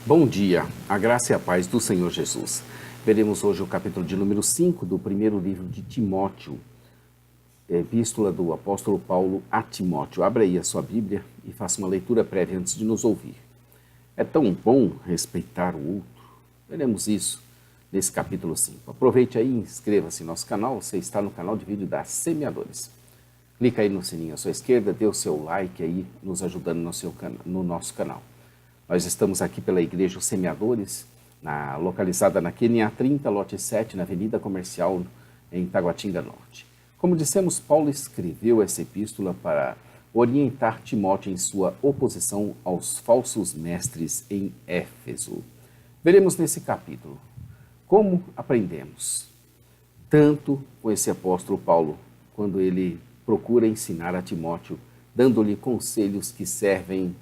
Bom dia, a graça e a paz do Senhor Jesus. Veremos hoje o capítulo de número 5 do primeiro livro de Timóteo, epístola do apóstolo Paulo a Timóteo. Abra aí a sua Bíblia e faça uma leitura prévia antes de nos ouvir. É tão bom respeitar o outro. Veremos isso nesse capítulo 5. Aproveite aí e inscreva-se em nosso canal. Você está no canal de vídeo da Semeadores. Clica aí no sininho à sua esquerda, dê o seu like aí, nos ajudando no nosso canal. Nós estamos aqui pela Igreja Os Semeadores, localizada na QNA 30, lote 7, na Avenida Comercial, em Taguatinga Norte. Como dissemos, Paulo escreveu essa epístola para orientar Timóteo em sua oposição aos falsos mestres em Éfeso. Veremos nesse capítulo como aprendemos tanto com esse apóstolo Paulo, quando ele procura ensinar a Timóteo, dando-lhe conselhos que servem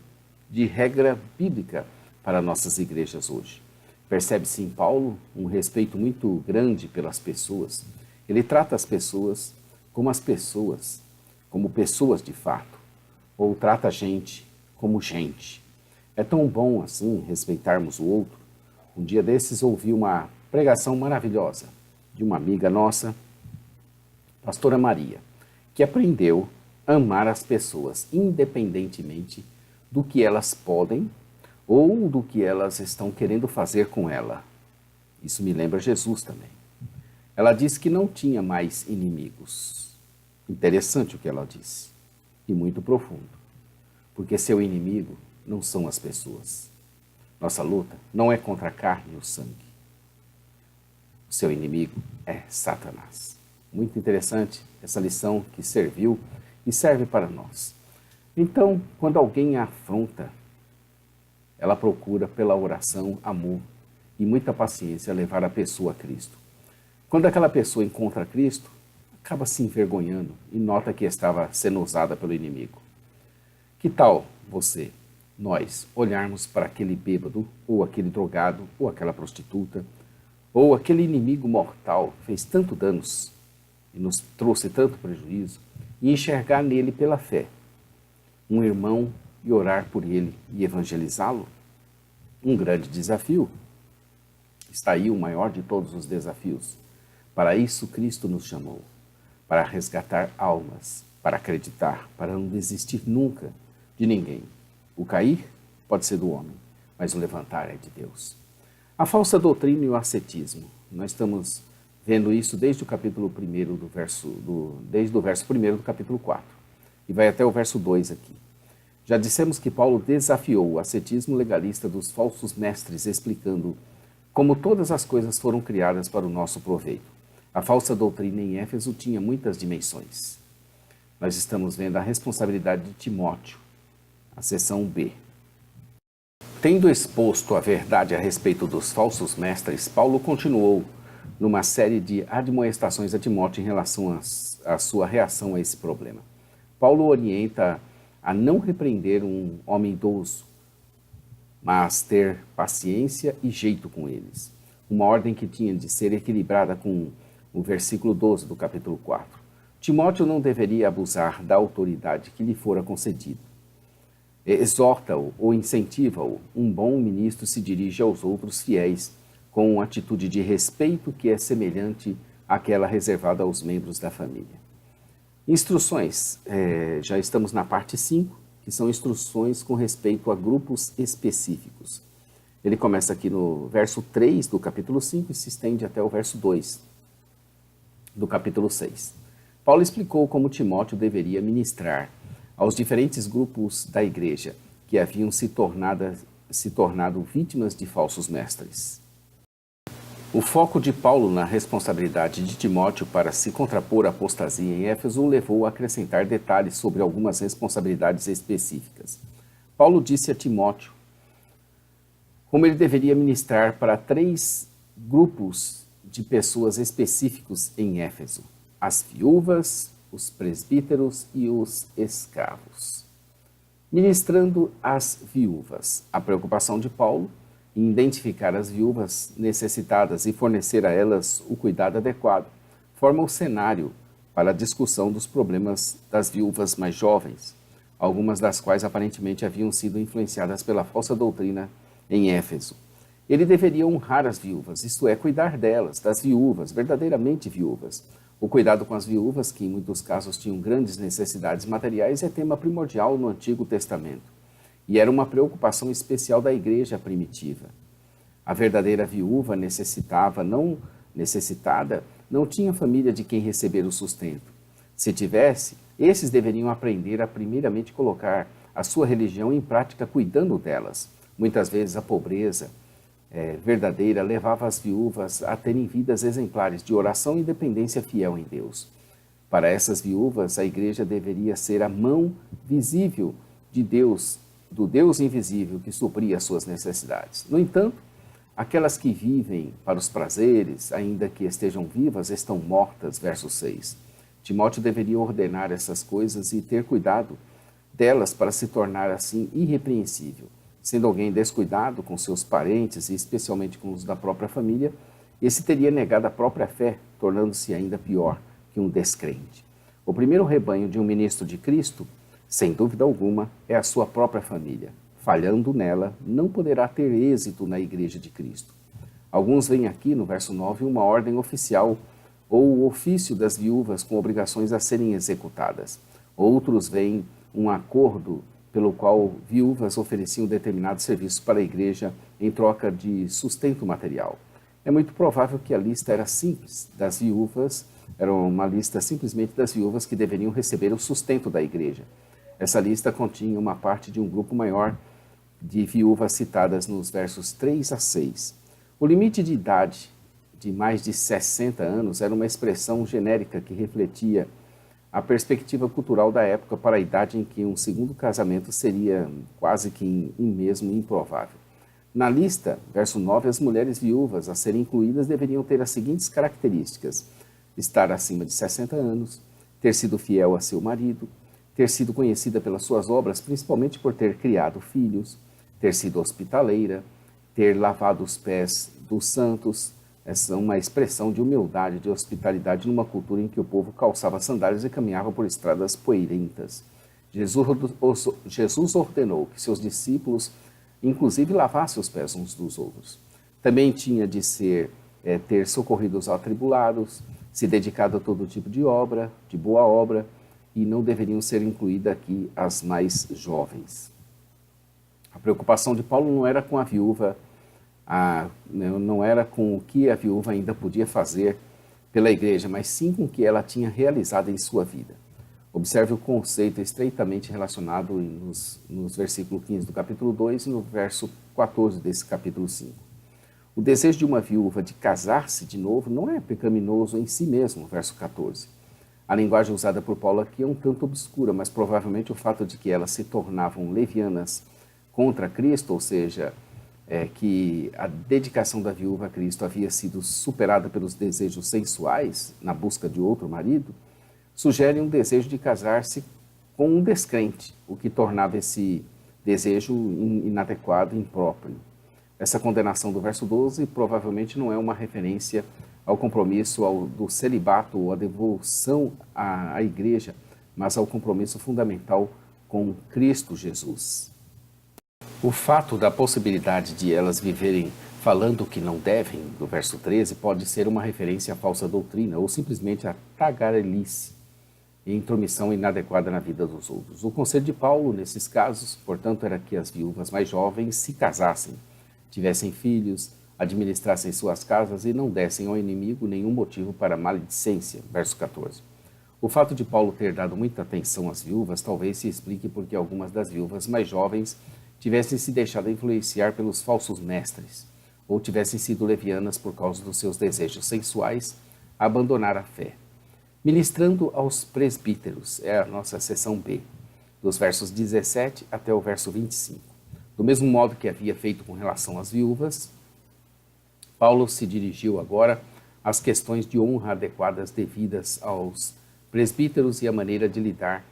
de regra bíblica para nossas igrejas hoje. Percebe-se em Paulo um respeito muito grande pelas pessoas. Ele trata as pessoas, como pessoas de fato, ou trata a gente como gente. É tão bom assim respeitarmos o outro. Um dia desses ouvi uma pregação maravilhosa de uma amiga nossa, pastora Maria, que aprendeu a amar as pessoas independentemente do que elas podem ou do que elas estão querendo fazer com ela. Isso me lembra Jesus também. Ela disse que não tinha mais inimigos. Interessante o que ela disse, e muito profundo, porque seu inimigo não são as pessoas. Nossa luta não é contra a carne e o sangue. O seu inimigo é Satanás. Muito interessante essa lição que serviu e serve para nós. Então, quando alguém a afronta, ela procura pela oração, amor e muita paciência levar a pessoa a Cristo. Quando aquela pessoa encontra Cristo, acaba se envergonhando e nota que estava sendo usada pelo inimigo. Que tal você, nós, olharmos para aquele bêbado, ou aquele drogado, ou aquela prostituta, ou aquele inimigo mortal que fez tanto danos e nos trouxe tanto prejuízo, e enxergar nele pela fé um irmão e orar por ele e evangelizá-lo? Um grande desafio. Está aí o maior de todos os desafios. Para isso Cristo nos chamou, para resgatar almas, para acreditar, para não desistir nunca de ninguém. O cair pode ser do homem, mas o levantar é de Deus. A falsa doutrina e o ascetismo. Nós estamos vendo isso desde o capítulo 1 desde o verso 1 do capítulo 4. E vai até o verso 2 aqui. Já dissemos que Paulo desafiou o ascetismo legalista dos falsos mestres, explicando como todas as coisas foram criadas para o nosso proveito. A falsa doutrina em Éfeso tinha muitas dimensões. Nós estamos vendo a responsabilidade de Timóteo, a seção B. Tendo exposto a verdade a respeito dos falsos mestres, Paulo continuou numa série de admoestações a Timóteo em relação à sua reação a esse problema. Paulo orienta a não repreender um homem idoso, mas ter paciência e jeito com eles. Uma ordem que tinha de ser equilibrada com o versículo 12 do capítulo 4. Timóteo não deveria abusar da autoridade que lhe fora concedida. Exorta-o ou incentiva-o. Um bom ministro se dirige aos outros fiéis com uma atitude de respeito que é semelhante àquela reservada aos membros da família. Instruções, já estamos na parte 5, que são instruções com respeito a grupos específicos. Ele começa aqui no verso 3 do capítulo 5 e se estende até o verso 2 do capítulo 6. Paulo explicou como Timóteo deveria ministrar aos diferentes grupos da igreja que haviam se tornado vítimas de falsos mestres. O foco de Paulo na responsabilidade de Timóteo para se contrapor à apostasia em Éfeso o levou a acrescentar detalhes sobre algumas responsabilidades específicas. Paulo disse a Timóteo como ele deveria ministrar para 3 grupos de pessoas específicos em Éfeso: as viúvas, os presbíteros e os escravos. Ministrando às viúvas, a preocupação de Paulo em identificar as viúvas necessitadas e fornecer a elas o cuidado adequado forma o cenário para a discussão dos problemas das viúvas mais jovens, algumas das quais aparentemente haviam sido influenciadas pela falsa doutrina em Éfeso. Ele deveria honrar as viúvas, isto é, cuidar delas, das viúvas, verdadeiramente viúvas. O cuidado com as viúvas, que em muitos casos tinham grandes necessidades materiais, é tema primordial no Antigo Testamento. E era uma preocupação especial da igreja primitiva. A verdadeira viúva necessitada, não tinha família de quem receber o sustento. Se tivesse, esses deveriam aprender a primeiramente colocar a sua religião em prática cuidando delas. Muitas vezes a pobreza verdadeira levava as viúvas a terem vidas exemplares de oração e dependência fiel em Deus. Para essas viúvas, a igreja deveria ser a mão visível de Deus, do Deus invisível que supria as suas necessidades. No entanto, aquelas que vivem para os prazeres, ainda que estejam vivas, estão mortas, verso 6. Timóteo deveria ordenar essas coisas e ter cuidado delas para se tornar assim irrepreensível. Sendo alguém descuidado com seus parentes e especialmente com os da própria família, esse teria negado a própria fé, tornando-se ainda pior que um descrente. O primeiro rebanho de um ministro de Cristo, sem dúvida alguma, é a sua própria família. Falhando nela, não poderá ter êxito na igreja de Cristo. Alguns veem aqui no verso 9 uma ordem oficial ou o ofício das viúvas com obrigações a serem executadas. Outros veem um acordo pelo qual viúvas ofereciam determinados serviços para a igreja em troca de sustento material. É muito provável que a lista era simples das viúvas, era uma lista simplesmente das viúvas que deveriam receber o sustento da igreja. Essa lista continha uma parte de um grupo maior de viúvas citadas nos versos 3 a 6. O limite de idade de mais de 60 anos era uma expressão genérica que refletia a perspectiva cultural da época para a idade em que um segundo casamento seria quase que mesmo improvável. Na lista, verso 9, as mulheres viúvas a serem incluídas deveriam ter as seguintes características: estar acima de 60 anos, ter sido fiel a seu marido, ter sido conhecida pelas suas obras, principalmente por ter criado filhos, ter sido hospitaleira, ter lavado os pés dos santos. Essa é uma expressão de humildade, de hospitalidade numa cultura em que o povo calçava sandálias e caminhava por estradas poeirentas. Jesus ordenou que seus discípulos, inclusive, lavassem os pés uns dos outros. Também tinha de ter socorrido os atribulados, se dedicado a todo tipo de obra, de boa obra, e não deveriam ser incluídas aqui as mais jovens. A preocupação de Paulo não era com a viúva, não era com o que a viúva ainda podia fazer pela igreja, mas sim com o que ela tinha realizado em sua vida. Observe o conceito estreitamente relacionado nos versículos 15 do capítulo 2 e no verso 14 desse capítulo 5. O desejo de uma viúva de casar-se de novo não é pecaminoso em si mesmo, verso 14. A linguagem usada por Paulo aqui é um tanto obscura, mas provavelmente o fato de que elas se tornavam levianas contra Cristo, ou seja, que a dedicação da viúva a Cristo havia sido superada pelos desejos sensuais na busca de outro marido, sugere um desejo de casar-se com um descrente, o que tornava esse desejo inadequado e impróprio. Essa condenação do verso 12 provavelmente não é uma referência ao compromisso do celibato ou à devoção à igreja, mas ao compromisso fundamental com Cristo Jesus. O fato da possibilidade de elas viverem falando o que não devem, do verso 13, pode ser uma referência à falsa doutrina ou simplesmente à tagarelice e intromissão inadequada na vida dos outros. O conselho de Paulo, nesses casos, portanto, era que as viúvas mais jovens se casassem, tivessem filhos, administrassem suas casas e não dessem ao inimigo nenhum motivo para maledicência, verso 14. O fato de Paulo ter dado muita atenção às viúvas talvez se explique porque algumas das viúvas mais jovens tivessem se deixado influenciar pelos falsos mestres, ou tivessem sido levianas por causa dos seus desejos sensuais a abandonar a fé. Ministrando aos presbíteros, é a nossa seção B, dos versos 17 até o verso 25. Do mesmo modo que havia feito com relação às viúvas, Paulo se dirigiu agora às questões de honra adequadas devidas aos presbíteros e a maneira de lidar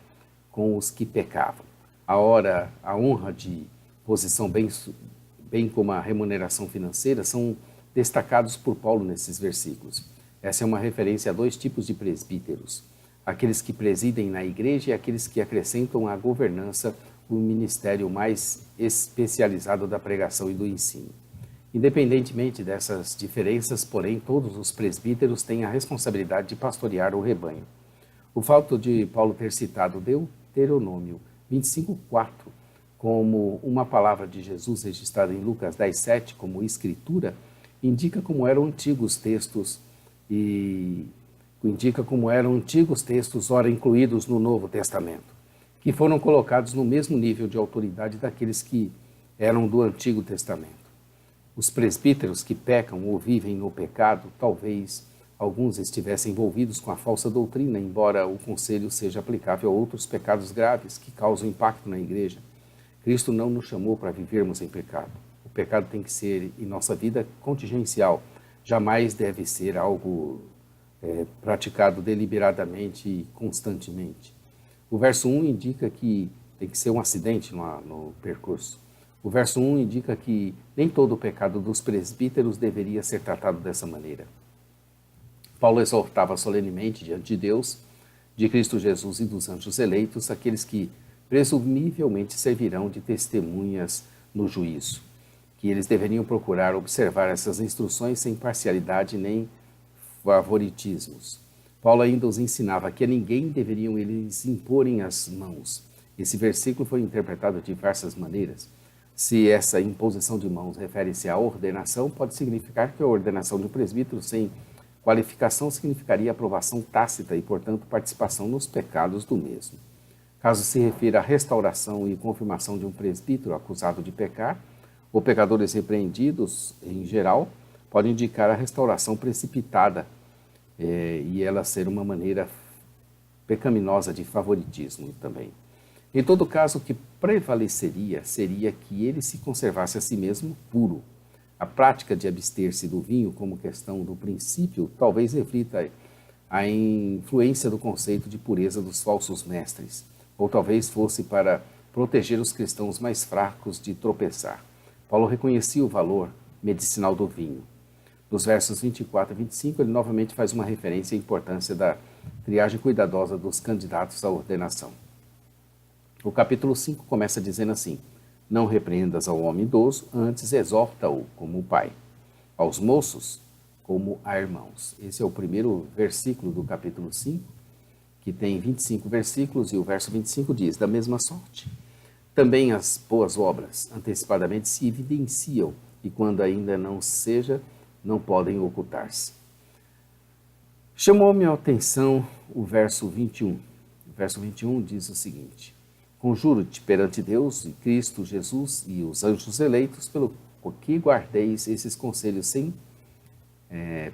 com os que pecavam. A honra de posição bem como a remuneração financeira são destacados por Paulo nesses versículos. Essa é uma referência a dois tipos de presbíteros, aqueles que presidem na igreja e aqueles que acrescentam à governança o ministério mais especializado da pregação e do ensino. Independentemente dessas diferenças, porém, todos os presbíteros têm a responsabilidade de pastorear o rebanho. O fato de Paulo ter citado Deuteronômio 25:4 como uma palavra de Jesus registrada em Lucas 10:7 como escritura, indica como eram antigos textos ora incluídos no Novo Testamento, que foram colocados no mesmo nível de autoridade daqueles que eram do Antigo Testamento. Os presbíteros que pecam ou vivem no pecado, talvez alguns estivessem envolvidos com a falsa doutrina, embora o conselho seja aplicável a outros pecados graves que causam impacto na igreja. Cristo não nos chamou para vivermos em pecado. O pecado tem que ser, em nossa vida, contingencial. Jamais deve ser algo praticado deliberadamente e constantemente. O verso 1 indica que tem que ser um acidente no percurso. O verso 1 indica que nem todo o pecado dos presbíteros deveria ser tratado dessa maneira. Paulo exortava solenemente diante de Deus, de Cristo Jesus e dos anjos eleitos, aqueles que presumivelmente servirão de testemunhas no juízo, que eles deveriam procurar observar essas instruções sem parcialidade nem favoritismos. Paulo ainda os ensinava que a ninguém deveriam eles imporem as mãos. Esse versículo foi interpretado de diversas maneiras. Se essa imposição de mãos refere-se à ordenação, pode significar que a ordenação de um presbítero sem qualificação significaria aprovação tácita e, portanto, participação nos pecados do mesmo. Caso se refira à restauração e confirmação de um presbítero acusado de pecar, ou pecadores repreendidos, em geral, pode indicar a restauração precipitada e ela ser uma maneira pecaminosa de favoritismo também. Em todo caso, o que prevaleceria seria que ele se conservasse a si mesmo puro. A prática de abster-se do vinho como questão do princípio talvez reflita a influência do conceito de pureza dos falsos mestres, ou talvez fosse para proteger os cristãos mais fracos de tropeçar. Paulo reconhecia o valor medicinal do vinho. Nos versos 24 e 25, ele novamente faz uma referência à importância da triagem cuidadosa dos candidatos à ordenação. O capítulo 5 começa dizendo assim: não repreendas ao homem idoso, antes exorta-o como pai, aos moços como a irmãos. Esse é o primeiro versículo do capítulo 5, que tem 25 versículos, e o verso 25 diz: da mesma sorte, também as boas obras antecipadamente se evidenciam, e quando ainda não seja, não podem ocultar-se. Chamou-me a atenção o verso 21. O verso 21 diz o seguinte: conjuro-te perante Deus e Cristo Jesus e os anjos eleitos, pelo que guardeis esses conselhos sem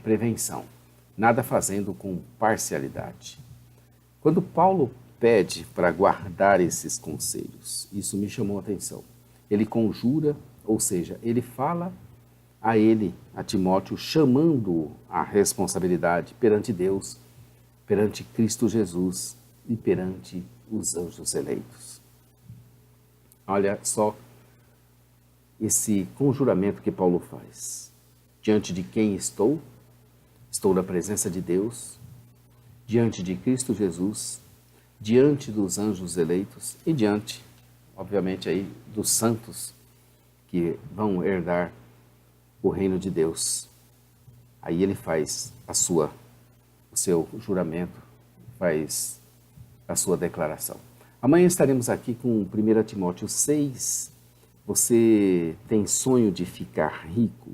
prevenção, nada fazendo com parcialidade. Quando Paulo pede para guardar esses conselhos, isso me chamou a atenção. Ele conjura, ou seja, ele fala a Timóteo, chamando-o à responsabilidade perante Deus, perante Cristo Jesus e perante os anjos eleitos. Olha só esse conjuramento que Paulo faz. Diante de quem estou? Estou na presença de Deus, diante de Cristo Jesus, diante dos anjos eleitos e diante, obviamente, aí dos santos que vão herdar o reino de Deus. Aí ele faz o seu juramento, faz a sua declaração. Amanhã estaremos aqui com 1 Timóteo 6. Você tem sonho de ficar rico?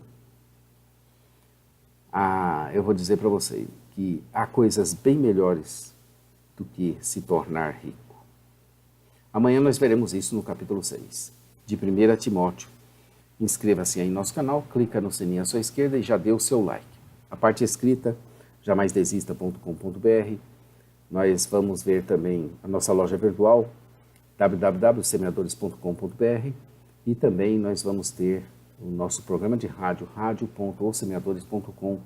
Eu vou dizer para você que há coisas bem melhores do que se tornar rico. Amanhã nós veremos isso no capítulo 6 de 1 Timóteo. Inscreva-se aí em nosso canal, clica no sininho à sua esquerda e já dê o seu like. A parte escrita, jamaisdesista.com.br. Nós vamos ver também a nossa loja virtual, www.semeadores.com.br, e também nós vamos ter o nosso programa de rádio, radio.osemeadores.com,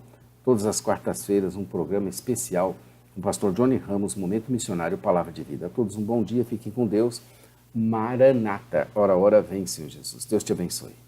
todas as quartas-feiras, um programa especial com o pastor Johnny Ramos, Momento Missionário, Palavra de Vida. A todos um bom dia, fiquem com Deus. Maranata, ora, ora, vem, Senhor Jesus. Deus te abençoe.